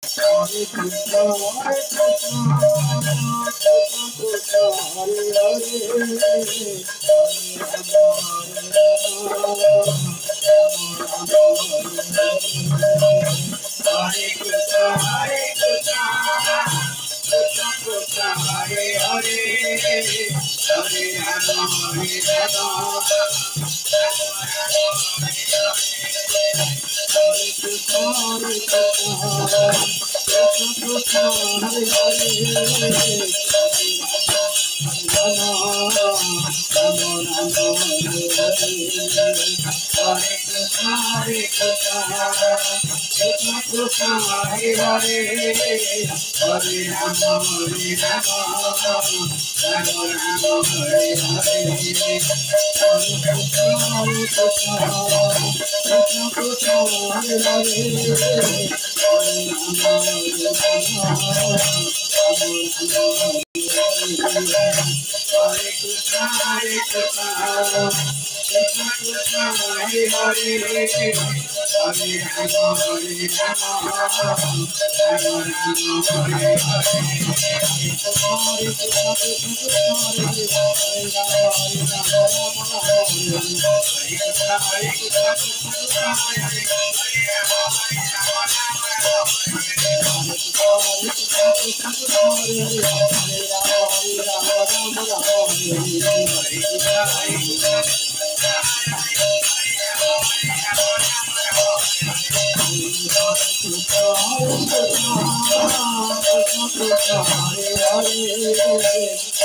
Hare Krishna, Hare Krishna, Krishna Krishna, Hare Hare, Hare Rama, Hare Krishna, Hare Krishna, Krishna Krishna, Hare Hare, Hare Rama, Hare Rama, Hare Krishna, Hare Krishna, Krishna Krishna, Hare Hare, Rama, Rama Rama, Hare Hare, Hare Krishna, Hare Krishna, Krishna Krishna, Hare Hare, Hare Rama, Hare Rama, Rama Rama, Hare Hare, Hare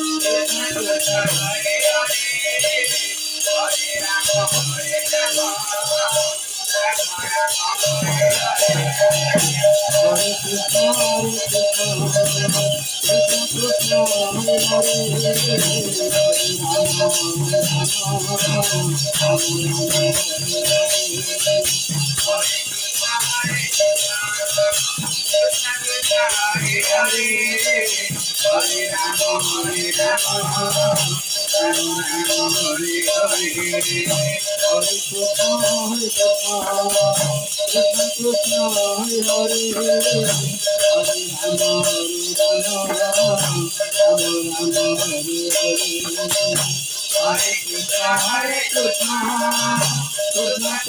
Krishna, Hare Krishna, Krishna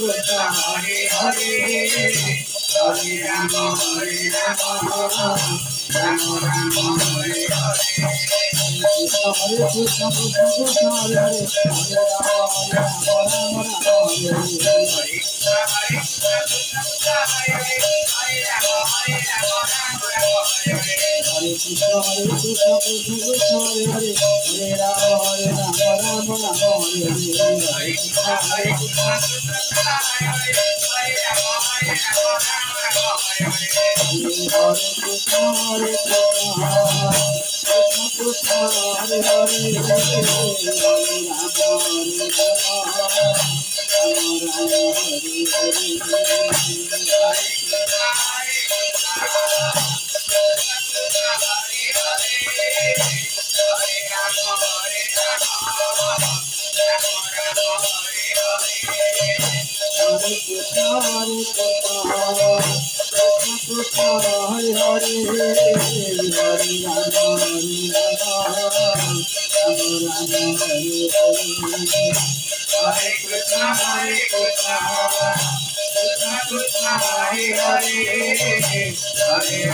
Krishna, Hare Hare, Hare Rama, Hare Rama, Rama Rama, Hare Krishna, Hare Krishna, Krishna Krishna, Hare Hare, Hare Rama, Hare Rama, Rama Rama, Hare Hare, Hare Krishna, Krishna Krishna, Hare Hare, Hare Rama, Hare Rama, Hare Krishna, Krishna Krishna, Hare Hare, Hare Krishna, Hare Krishna, Krishna Krishna, Hare Hare, Hare Rama, Hare Rama, Hare Krishna, Hare Krishna, Krishna Krishna, Hare Hare, Hare Rama,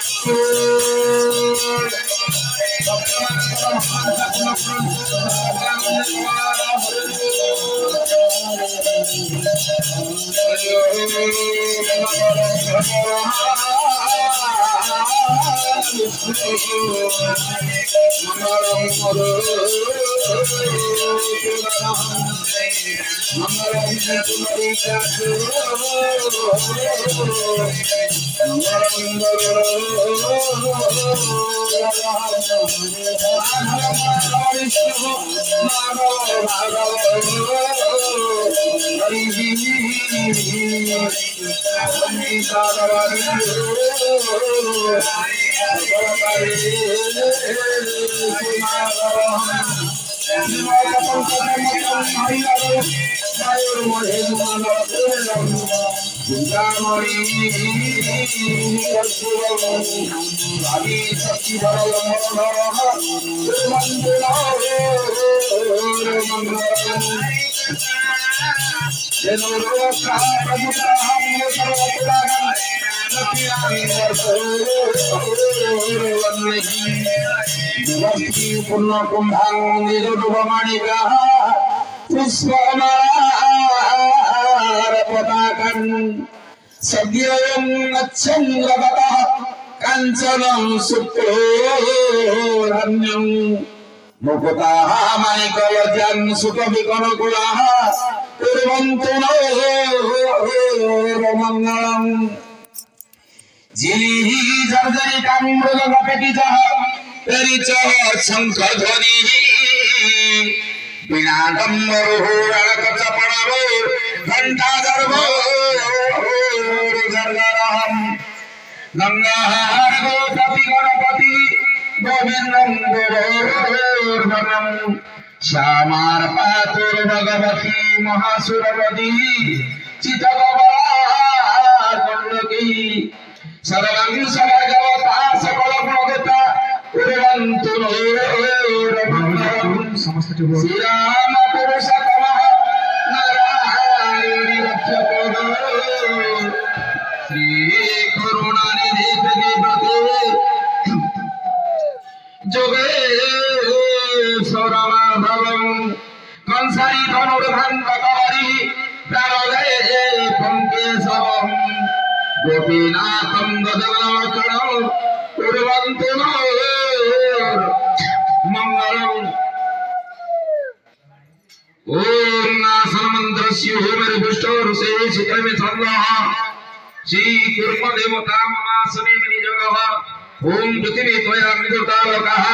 Hare कांचनं सुप्तोरण्यं मुकुताः माणिकवज्रं सुखविकनकुलाः कुर्वन्तु no मङ्गलम् जिलिः जर्जरितं मृगकपितः परिचः शङ्खध्वनिः विनादं मरुहोरणकचपणवो घण्टागर्भो गर्गरहम् गंगाहार गोपति गणपति गोविंदं गोवर्धनम् श्यामार पातुर भगवती महासुरवती चितकवलाकुण्डकी सर्वं समर्गवता सकल गुणवता कुर्वन्तु नोरमङ्गलम् श्री राम पुरुषोत्तमः नारायण रक्षको श्री करुणानिधि जोगेश्वरमाधवं कंसारी धनुर्भङ्गकारी प्राणदये पङ्केशवं गोपीनाथं गजवदनवचनं कुर्वन्तु no मङ्गलम् ॐ नासमन्त्रस्य होमरिपुष्टो ऋषे शिखरमे छन्दः श्री कुर्म देवता ममासने निजगः ओम पृथ्वी त्वया निदुतालोकः